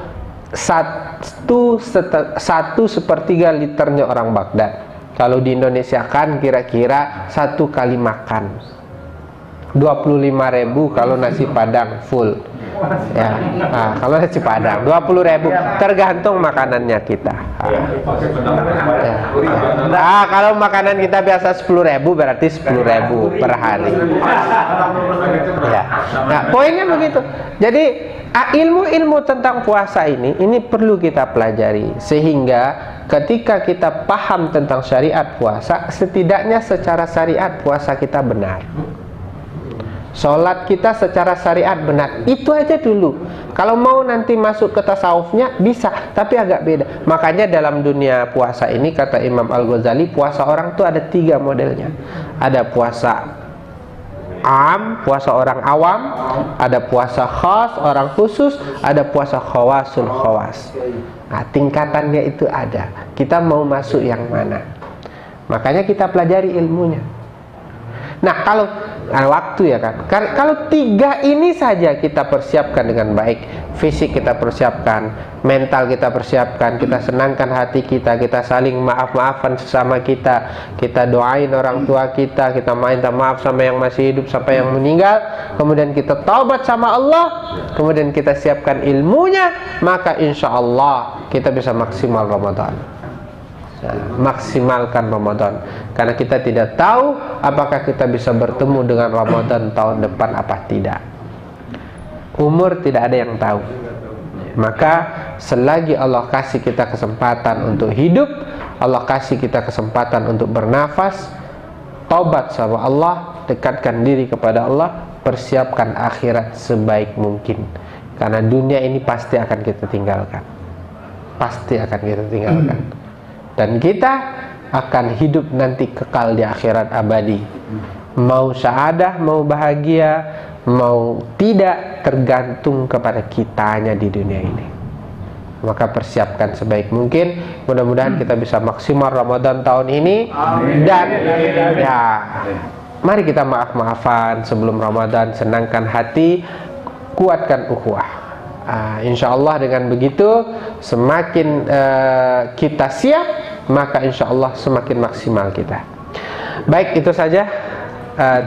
1/3 liternya orang Baghdad. Kalau di Indonesia kan kira-kira 1 kali makan 25.000 kalau nasi padang full. Ya, kalau nasi Padang 20.000 tergantung makanannya kita. Kalau makanan kita biasa 10.000 berarti 10.000 per hari. Ya. Nah, poinnya begitu. Jadi ilmu-ilmu tentang puasa ini perlu kita pelajari sehingga ketika kita paham tentang syariat puasa, setidaknya secara syariat puasa kita benar. Sholat kita secara syariat benar. Itu aja dulu. Kalau mau nanti masuk ke tasawufnya bisa, tapi agak beda. Makanya dalam dunia puasa ini kata Imam Al-Ghazali, puasa orang tuh ada 3 modelnya. Ada puasa puasa orang awam, ada puasa khas, orang khusus, ada puasa khawasul khawas. Nah, tingkatannya itu ada. Kita mau masuk yang mana? Makanya kita pelajari ilmunya. Nah, kalau waktu ya kan. Kalau 3 ini saja kita persiapkan dengan baik, fisik kita persiapkan, mental kita persiapkan, kita senangkan hati kita saling maaf-maafan sesama kita doain orang tua kita minta maaf sama yang masih hidup sampai yang meninggal, kemudian kita taubat sama Allah, kemudian kita siapkan ilmunya, maka insya Allah kita bisa maksimal Ramadan. Maksimalkan Ramadan, karena kita tidak tahu apakah kita bisa bertemu dengan Ramadan tahun depan apa tidak. Umur tidak ada yang tahu. Maka selagi Allah kasih kita kesempatan untuk hidup, Allah kasih kita kesempatan untuk bernafas, taubat sama Allah, dekatkan diri kepada Allah, persiapkan akhirat sebaik mungkin, karena dunia ini pasti akan kita tinggalkan. Pasti akan kita tinggalkan. Dan kita akan hidup nanti kekal di akhirat abadi. Mau saadah, mau bahagia, mau tidak, tergantung kepada kitanya di dunia ini. Maka persiapkan sebaik mungkin. Mudah-mudahan kita bisa maksimal Ramadan tahun ini. Dan ya, mari kita maaf-maafan sebelum Ramadan, senangkan hati, kuatkan ukhuwah. Insya Allah dengan begitu semakin kita siap, maka insya Allah semakin maksimal kita. Baik, itu saja.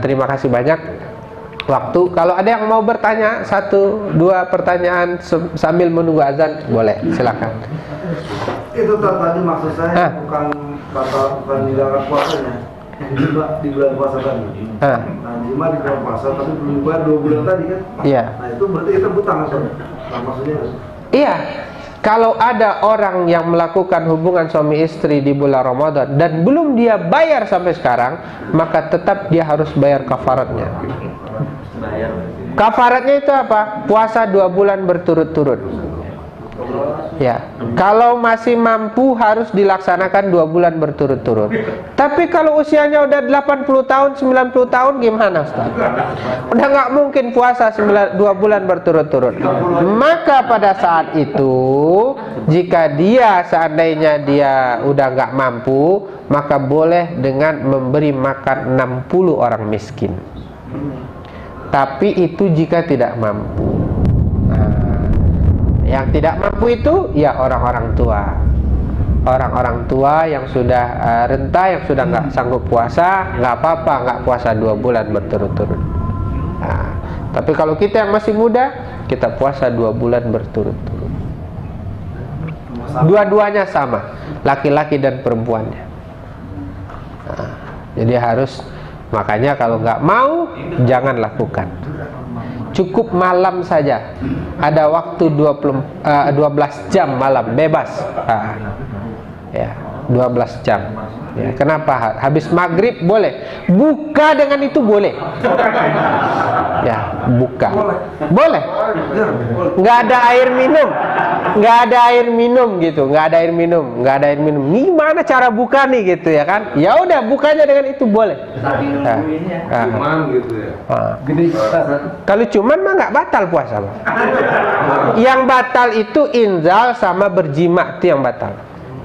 Terima kasih banyak waktu. Kalau ada yang mau bertanya 1-2 pertanyaan sambil menunggu azan, boleh, silakan. Itu tadi maksud saya bukan meninggalkan puasanya. Jima di bulan puasa tadi. Nah, jima di bulan puasa tapi belum bayar 2 bulan tadi kan? Iya. Nah, itu berarti kita hutang kan? Nah, maksudnya iya. Kalau ada orang yang melakukan hubungan suami istri di bulan Ramadan dan belum dia bayar sampai sekarang, maka tetap dia harus bayar kafaratnya. Kafaratnya itu apa? Puasa 2 bulan berturut-turut. Ya, kalau masih mampu harus dilaksanakan 2 bulan berturut-turut. Tapi kalau usianya udah 80 tahun, 90 tahun gimana, Ustaz? Udah nggak mungkin puasa 2 bulan berturut-turut. Maka pada saat itu, jika dia seandainya dia udah nggak mampu, maka boleh dengan memberi makan 60 orang miskin. Tapi itu jika tidak mampu. Yang tidak mampu itu ya orang-orang tua. Orang-orang tua yang sudah renta, yang sudah nggak sanggup puasa, nggak apa-apa, nggak puasa 2 bulan berturut-turut. Nah, tapi kalau kita yang masih muda, kita puasa 2 bulan berturut-turut. Dua-duanya sama, laki-laki dan perempuannya. Nah, jadi harus, makanya kalau nggak mau, jangan lakukan. Cukup malam saja. Ada waktu 12 jam malam bebas. Ya, 12 jam. Ya, kenapa? Habis maghrib boleh. Buka dengan itu boleh. Ya, buka. Boleh. Nggak ada air minum. Nggak ada air minum gitu. Nggak ada air minum. Nggak ada air minum. Gimana cara buka nih gitu ya kan? Ya udah, bukanya dengan itu boleh. cuman gitu ya. Kalau cuman mah nggak batal puasa, Bang. Yang batal itu inzal sama berjima, itu yang batal.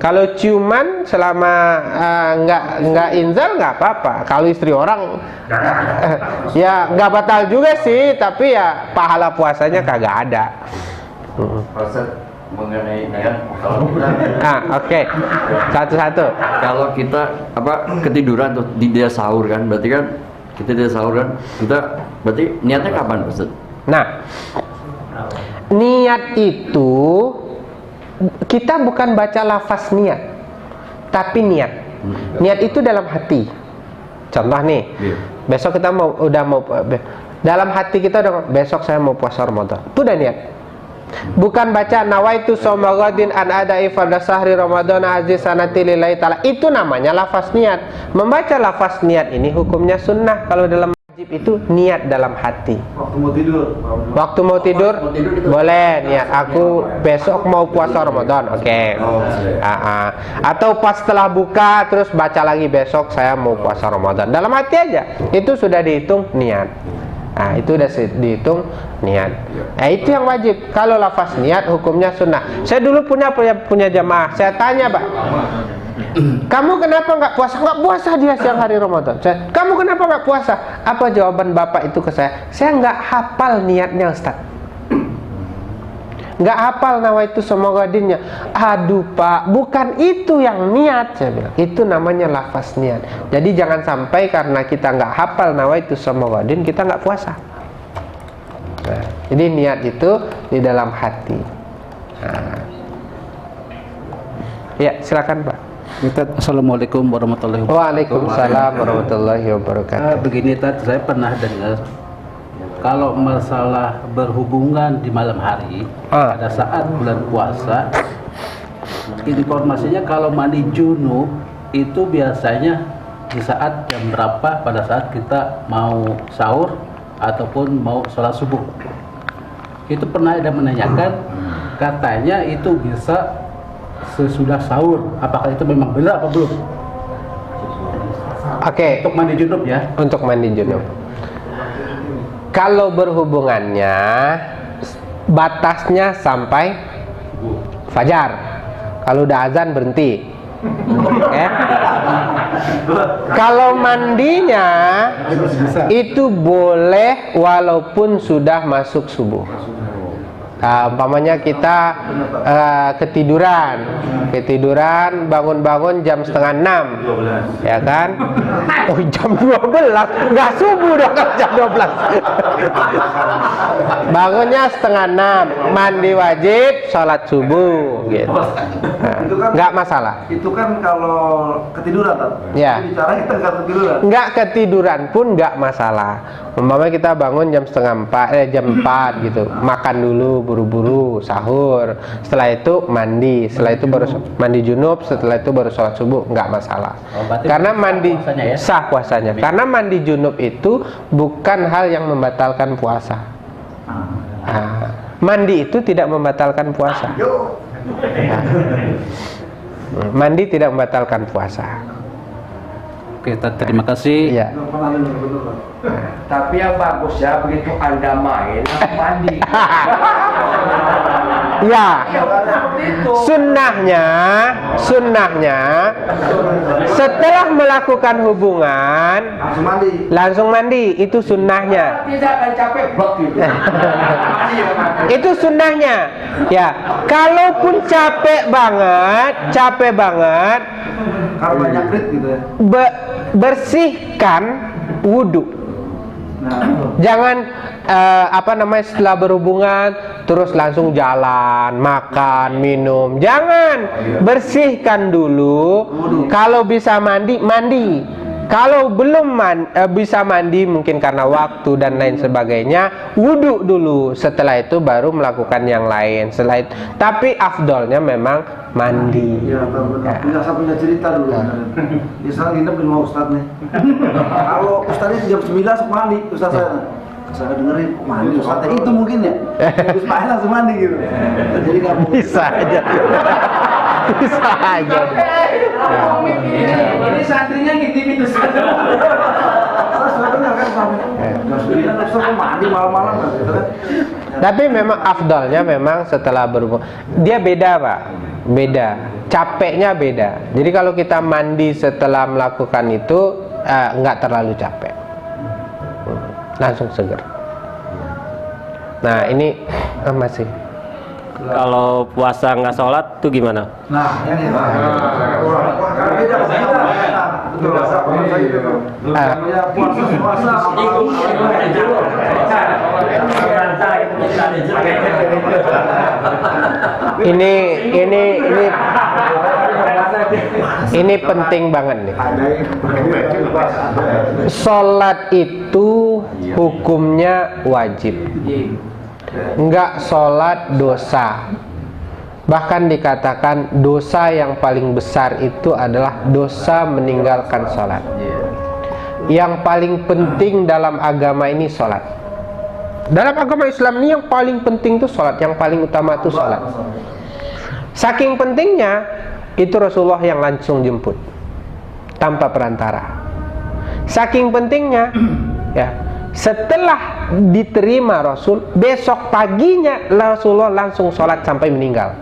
Kalau ciuman selama nggak inzal nggak apa-apa. Kalau istri orang ya nggak batal juga sih, tapi ya pahala puasanya kagak ada. Mengenai kalau kita Oke. Satu-satu. kalau kita ketiduran tuh di dia sahur kan, berarti kan kita dia sahur kan, kita berarti niatnya kapan, Ustaz? Nah, niat itu kita bukan baca lafaz niat, tapi niat. Niat itu dalam hati. Contoh nih, besok kita dalam hati kita udah besok saya mau puasa Ramadan. Itu udah niat. Bukan baca nawaitu shauma ghadin an ada'i fardhu syahri Ramadan aziz sanati lillahi ta'ala. Itu namanya lafaz niat. Membaca lafaz niat ini hukumnya sunnah. Kalau dalam wajib itu niat dalam hati. Waktu mau tidur boleh niat aku besok mau puasa Ramadan. Oke. Atau pas setelah buka terus baca lagi besok saya mau puasa Ramadan. Dalam hati aja. Itu sudah dihitung niat. Nah, itu udah dihitung niat. Nah, itu yang wajib. Kalau lafaz niat hukumnya sunnah. Saya dulu punya jamaah. Saya tanya, Pak, kamu kenapa nggak puasa? Nggak puasa dia siang hari Ramadan. Kamu kenapa nggak puasa? Apa jawaban Bapak itu ke saya? Saya nggak hafal niatnya, Ustaz. Nggak hafal nawaitu shauma ghadinnya. Aduh Pak, bukan itu yang niat, saya bilang. Itu namanya lafaz niat. Jadi jangan sampai karena kita nggak hafal nawaitu shauma ghadin kita nggak puasa. Nah, jadi niat itu di dalam hati. Nah. Ya, silakan Pak. Assalamualaikum warahmatullahi wabarakatuh. Waalaikumsalam warahmatullahi wabarakatuh. Begini Tat, saya pernah dengar kalau masalah berhubungan di malam hari pada saat bulan puasa, informasinya kalau mandi junub itu biasanya di saat jam berapa pada saat kita mau sahur ataupun mau sholat subuh. Itu pernah ada menanyakan, katanya itu bisa sesudah sahur. Apakah itu memang benar apa belum? Oke. Untuk mandi junub ya. Untuk mandi junub. Kalau berhubungannya batasnya sampai fajar. Kalau udah azan berhenti. Okay. Kalau mandinya itu boleh walaupun sudah masuk subuh. Umpamanya kita ketiduran bangun-bangun jam 5:30, ya kan? Oh, jam 12 nggak subuh dong kalau jam 12. Bangunnya 5:30, mandi wajib, sholat subuh, gitu. Nggak masalah. Itu kan kalau ketiduran, Tat. Ya. Bicara kita nggak ketiduran. Nggak ketiduran pun nggak masalah. Umpamanya kita bangun jam 3:30, jam 4 gitu, makan dulu buru-buru, sahur, setelah itu mandi, setelah itu baru mandi junub, setelah itu baru sholat subuh, nggak masalah. Karena mandi sah puasanya. Karena mandi junub itu bukan hal yang membatalkan puasa. Mandi itu tidak membatalkan puasa. Mandi tidak membatalkan puasa. Oke, terima kasih. Iya. Tapi yang bagus ya, begitu Anda main, mandi. Ya, sunnahnya setelah melakukan hubungan langsung mandi, itu sunnahnya. Tidak akan capek blok gitu. Itu sunnahnya. Ya, kalaupun capek banget, Kalau banyak rit gitu ya. bersihkan wudhu. Jangan setelah berhubungan terus langsung jalan, makan, minum. Jangan, bersihkan dulu. Kalau bisa mandi. Kalau belum bisa mandi mungkin karena waktu dan lain sebagainya, wudhu dulu. Setelah itu baru melakukan yang lain. Tapi afdolnya memang mandi. Iya, benar. Saya punya cerita dulu. Misalnya nginep di rumah Ustadz nih. Kalau Ustadznya jam 9 langsung mandi, Ustadz saya dengerin mandi Ustadznya itu mungkin ya. Terus main langsung mandi gitu. Jadi nggak bisa aja. Bisa aja. Ini santrinya ngintipin Ustaz. Mandi malam-malam gitu kan. Tapi memang afdalnya memang setelah berhubungan. Dia beda, Pak. Beda. Capeknya beda. Jadi kalau kita mandi setelah melakukan itu nggak terlalu capek. Langsung seger. Nah, ini masih. Kalau puasa nggak sholat tuh gimana? Nah, ini puasa Ini penting banget nih. Sholat itu hukumnya wajib. Enggak sholat dosa. Bahkan dikatakan dosa yang paling besar itu adalah dosa meninggalkan sholat. Yang paling penting dalam agama ini sholat. Dalam agama Islam ini yang paling penting itu sholat. Yang paling utama itu sholat. Saking pentingnya itu Rasulullah yang langsung jemput tanpa perantara. Saking pentingnya ya, setelah diterima Rasul, besok paginya Rasulullah langsung sholat sampai meninggal.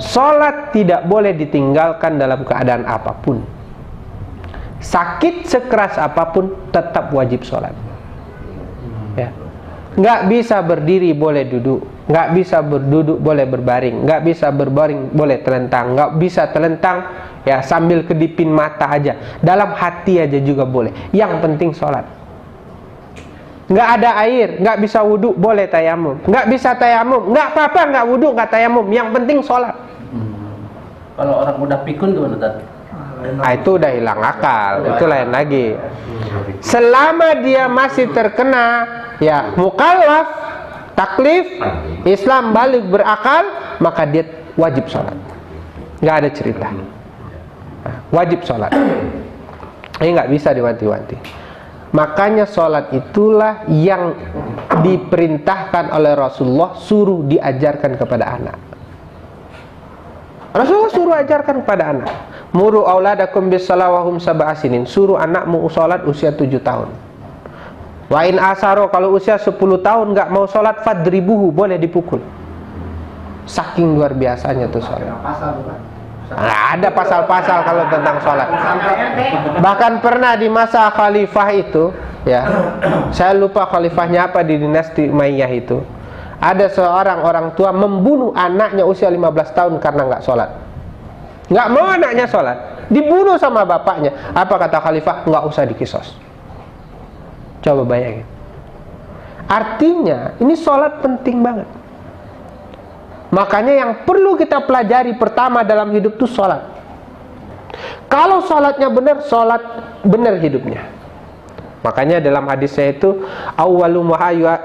Sholat tidak boleh ditinggalkan dalam keadaan apapun. Sakit sekeras apapun tetap wajib sholat. Ya. Nggak bisa berdiri boleh duduk, nggak bisa berduduk boleh berbaring, nggak bisa berbaring boleh telentang, nggak bisa telentang ya sambil kedipin mata aja, dalam hati aja juga boleh. Yang penting sholat. Nggak ada air, nggak bisa wudhu boleh tayamum, nggak bisa tayamum nggak apa-apa, nggak wudhu nggak tayamum, yang penting sholat. Kalau orang udah pikun gimana tadi? Nah, itu udah hilang akal, itu lain lagi. Selama dia masih terkena ya mukallaf, taklif, Islam balik berakal, maka dia wajib sholat. Nggak ada cerita. Wajib sholat. Ini nggak bisa diwanti-wanti. Makanya sholat itulah yang diperintahkan oleh Rasulullah, suruh diajarkan kepada anak. Rasulullah suruh ajarkan kepada anak. Muru auladakum bis-shalah wa hum sab'a sinin. Suruh anakmu sholat usia 7 tahun. Wa in asaro, kalau usia 10 tahun nggak mau sholat, fadribuhu, boleh dipukul. Saking luar biasanya tuh sholat. Nggak ada pasal-pasal kalau tentang sholat. Bahkan pernah di masa khalifah itu, ya, saya lupa khalifahnya apa di dinasti Umayyah itu. Ada seorang orang tua membunuh anaknya usia 15 tahun karena nggak sholat. Nggak mau anaknya sholat, dibunuh sama bapaknya. Apa kata khalifah? Nggak usah dikisos. Coba bayangin. Artinya ini sholat penting banget. Makanya yang perlu kita pelajari pertama dalam hidup itu sholat. Kalau sholatnya benar, sholat benar hidupnya. Makanya dalam hadisnya itu awwalu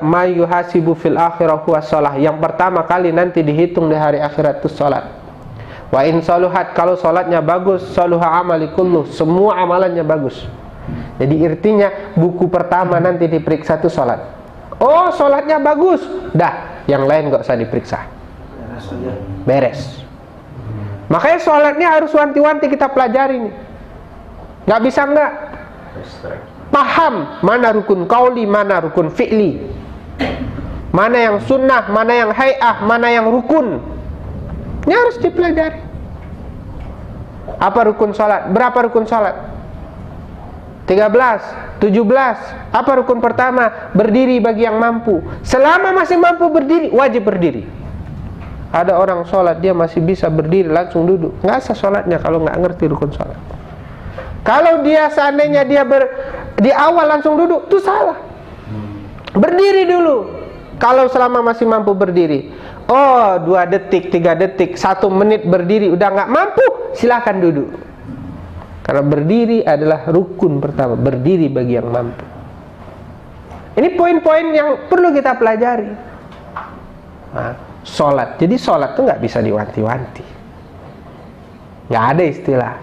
ma yuhasibu fil akhirah huwa shalah. Yang pertama kali nanti dihitung di hari akhirat itu sholat. Wa in saluhat, kalau sholatnya bagus, saluha amali kullu, semua amalannya bagus. Jadi artinya buku pertama nanti diperiksa itu sholat. Oh, sholatnya bagus, dah, yang lain gak usah diperiksa, beres. Makanya sholatnya harus wanti-wanti kita pelajari nih. Gak bisa enggak paham mana rukun qauli, mana rukun fi'li, mana yang sunnah, mana yang hay'ah, mana yang rukun. Ini harus dipelajari. Apa rukun sholat? Berapa rukun sholat? 13, 17. Apa rukun pertama? Berdiri bagi yang mampu. Selama masih mampu berdiri, wajib berdiri. Ada orang sholat dia masih bisa berdiri langsung duduk, nggak sah sholatnya kalau nggak ngerti rukun sholat. Kalau dia seandainya dia di awal langsung duduk, itu salah. Berdiri dulu. Kalau selama masih mampu berdiri. Oh, 2 detik, 3 detik, 1 menit berdiri udah nggak mampu, silahkan duduk. Karena berdiri adalah rukun pertama, berdiri bagi yang mampu. Ini poin-poin yang perlu kita pelajari. Nah, sholat. Jadi sholat itu nggak bisa diwanti-wanti. Nggak ada istilah.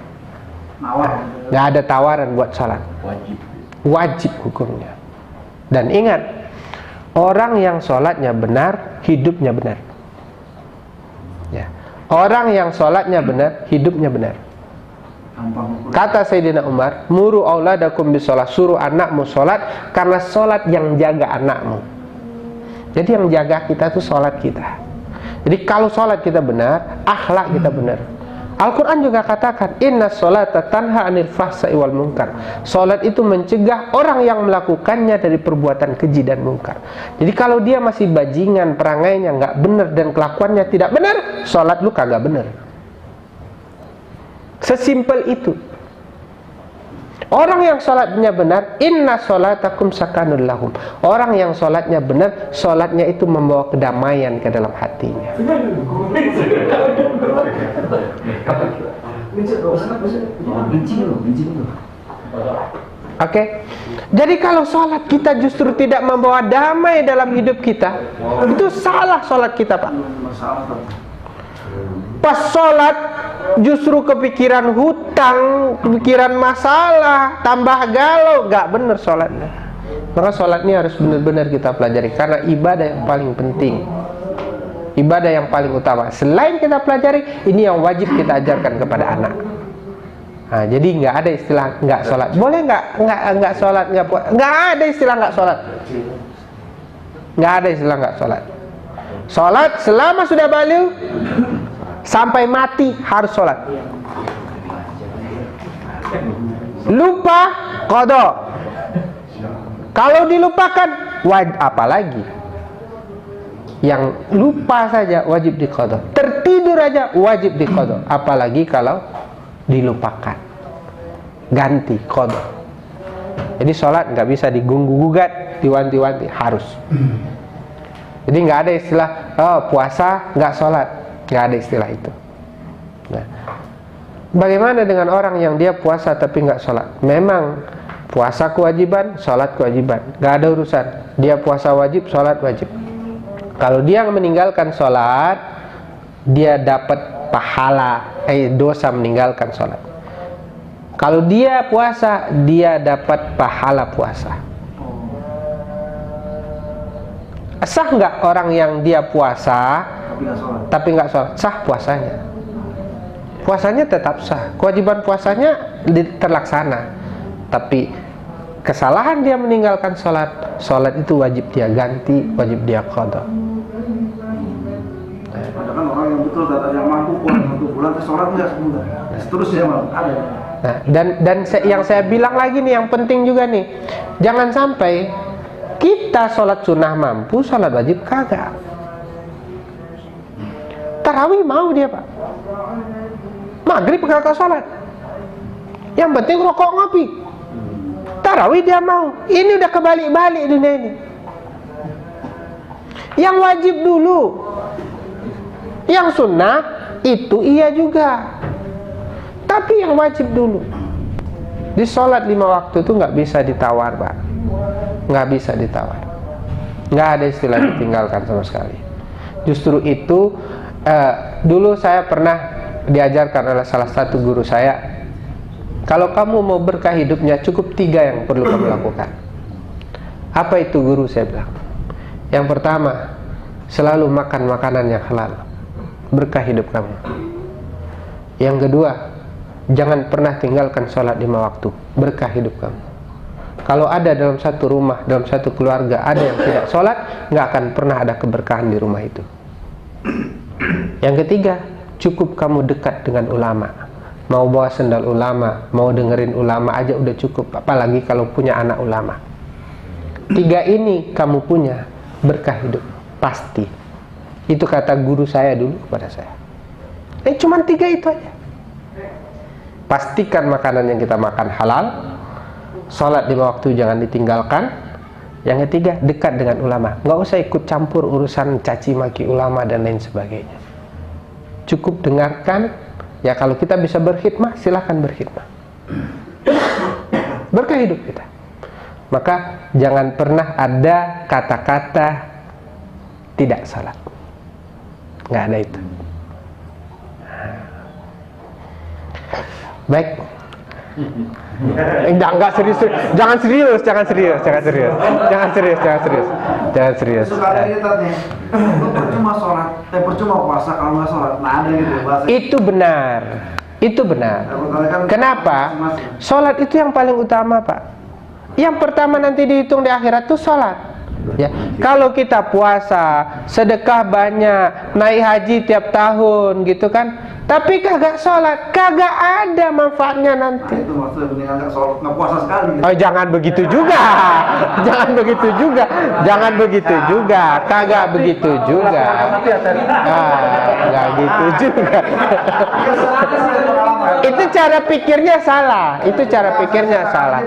Nggak ada tawaran buat sholat. Wajib hukumnya. Dan ingat, orang yang sholatnya benar, hidupnya benar. Ya. Orang yang sholatnya benar, hidupnya benar. Kata Sayyidina Umar, muru auladakum bisolah, suruh anakmu sholat, karena sholat yang jaga anakmu. Jadi yang jaga kita itu sholat kita. Jadi kalau sholat kita benar, akhlak kita benar. Al-Quran juga katakan, inna sholata tanha anil fahsai wal munkar. Sholat itu mencegah orang yang melakukannya dari perbuatan keji dan munkar. Jadi kalau dia masih bajingan, perangainya nggak benar dan kelakuannya tidak benar, sholat lu kagak benar. Sesimpel itu. Orang yang sholatnya benar, inna sholatakum sakanul lahum. Orang yang sholatnya benar, sholatnya itu membawa kedamaian ke dalam hatinya. Oke. Jadi kalau sholat kita justru tidak membawa damai dalam hidup kita, itu salah sholat kita, Pak. Pas sholat justru kepikiran hutang, kepikiran masalah, tambah galau, gak bener sholatnya. Maka sholat ini harus benar-benar kita pelajari, karena ibadah yang paling penting, ibadah yang paling utama. Selain kita pelajari, ini yang wajib kita ajarkan kepada anak. Nah, jadi nggak ada istilah nggak sholat. Boleh nggak sholat, nggak ada istilah nggak sholat. Nggak ada istilah nggak sholat. Sholat selama sudah balik sampai mati harus sholat. Lupa qada. Kalau dilupakan apalagi yang lupa saja wajib diqada. Tertidur aja wajib diqada. Apalagi kalau dilupakan, ganti qada. Jadi sholat nggak bisa digunggu-gugat, diwanti-wanti, harus. Jadi nggak ada istilah puasa nggak sholat, nggak ada istilah itu. Nah, bagaimana dengan orang yang dia puasa tapi nggak sholat? Memang puasa kewajiban, sholat kewajiban, nggak ada urusan. Dia puasa wajib, sholat wajib. Kalau dia meninggalkan sholat, dia dapat pahala, dosa meninggalkan sholat. Kalau dia puasa, dia dapat pahala puasa. Sah nggak orang yang dia puasa tapi nggak sholat? Sah puasanya. Puasanya tetap sah, kewajiban puasanya terlaksana. Tapi kesalahan dia meninggalkan sholat, sholat itu wajib dia ganti, wajib dia qada. Kan orang yang betul yang mampu puasa 1 bulan sholat enggak sebulan, seterusnya malah ada. Nah, dan yang saya bilang lagi nih, yang penting juga nih, jangan sampai kita sholat sunnah mampu, sholat wajib kagak. Tarawih mau dia, Pak, maghrib kagak sholat, yang penting rokok ngopi. Tarawih dia mau. Ini udah kebalik-balik dunia ini. Yang wajib dulu, yang sunnah itu iya juga, tapi yang wajib dulu. Di sholat 5 waktu itu nggak bisa ditawar, Pak. Nggak bisa ditawar. Nggak ada istilah ditinggalkan sama sekali. Justru itu dulu saya pernah diajarkan oleh salah satu guru saya, kalau kamu mau berkah hidupnya, cukup 3 yang perlu kamu lakukan. Apa itu guru? Saya bilang, yang pertama, selalu makan makanan yang halal, berkah hidup kamu. Yang kedua, jangan pernah tinggalkan sholat 5 waktu, berkah hidup kamu. Kalau ada dalam satu rumah, dalam satu keluarga ada yang tidak sholat, nggak akan pernah ada keberkahan di rumah itu. Yang ketiga, cukup kamu dekat dengan ulama. Mau bawa sendal ulama, mau dengerin ulama aja udah cukup, apalagi kalau punya anak ulama. 3 ini kamu punya, berkah hidup pasti. Itu kata guru saya dulu kepada saya. Cuma 3 itu aja. Pastikan makanan yang kita makan halal, sholat 5 waktu jangan ditinggalkan. Yang ketiga, dekat dengan ulama. Nggak usah ikut campur urusan caci maki ulama dan lain sebagainya. Cukup dengarkan. Ya, kalau kita bisa berkhidmah, silahkan berkhidmah. Berkah hidup kita. Maka jangan pernah ada kata-kata tidak salat. Nggak ada itu. Baik. Enggak serius. Jangan serius. Percuma sholat, percuma puasa kalau nggak sholat. Nah, ada gitu bahasa. Itu benar. Kenapa? Sholat itu yang paling utama, Pak. Yang pertama nanti dihitung di akhirat itu sholat. Ya, kalau kita puasa, sedekah banyak, naik haji tiap tahun, gitu kan? tapi kagak sholat, kagak ada manfaatnya nanti. Itu maksudnya mendingan nggak sholat, nggak puasa sekali. Oh, jangan begitu juga. Jangan begitu juga. Jangan begitu juga. Kagak begitu juga. Nggak gitu juga. Itu cara pikirnya salah. Itu cara pikirnya salah.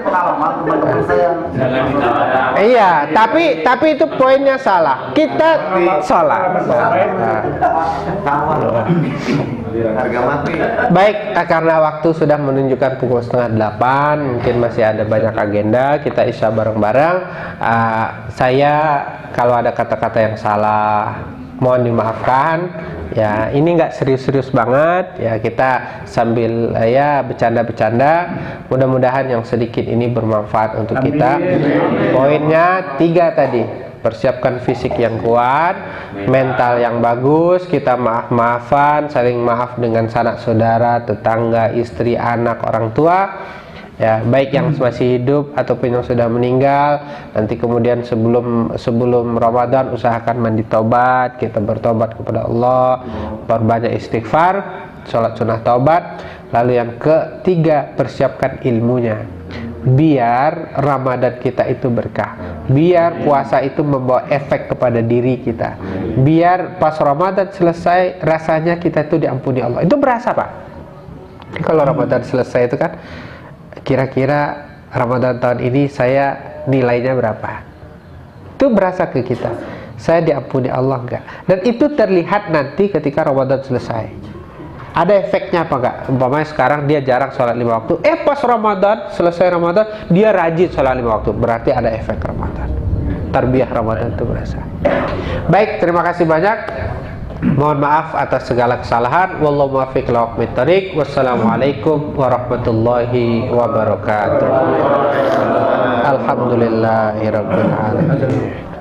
Iya, tapi itu poinnya salah. Kita sholat. Harga mati. Baik, karena waktu sudah menunjukkan pukul 7:30, mungkin masih ada banyak agenda, kita isya bareng-bareng. Saya kalau ada kata-kata yang salah, mohon dimaafkan. Ya, ini nggak serius-serius banget. Ya, kita sambil ya bercanda-bercanda. Mudah-mudahan yang sedikit ini bermanfaat untuk kita. Poinnya 3 tadi. Persiapkan fisik yang kuat, mental yang bagus, kita maaf-maafan, saling maaf dengan sanak saudara, tetangga, istri, anak, orang tua. Ya, baik yang masih hidup ataupun yang sudah meninggal. Nanti kemudian sebelum Ramadan usahakan mandi taubat, kita bertobat kepada Allah, perbanyak istighfar, sholat sunnah taubat. Lalu yang ketiga, persiapkan ilmunya. Biar Ramadan kita itu berkah, biar puasa itu membawa efek kepada diri kita, biar pas Ramadan selesai rasanya kita itu diampuni Allah. Itu berasa, Pak. Kalau Ramadan selesai itu kan, kira-kira Ramadan tahun ini saya nilainya berapa? Itu berasa ke kita, saya diampuni Allah enggak? Dan itu terlihat nanti ketika Ramadan selesai. Ada efeknya apa enggak? Umpamanya sekarang dia jarang sholat 5 waktu, pas Ramadan, selesai Ramadan, dia rajin sholat 5 waktu. Berarti ada efek Ramadan. Tarbiyah Ramadan itu berasa. Baik, terima kasih banyak. Mohon maaf atas segala kesalahan. Wallahu muwaffiq ila aqwamit thoriq. Wassalamualaikum warahmatullahi wabarakatuh. Alhamdulillahirabbil alamin.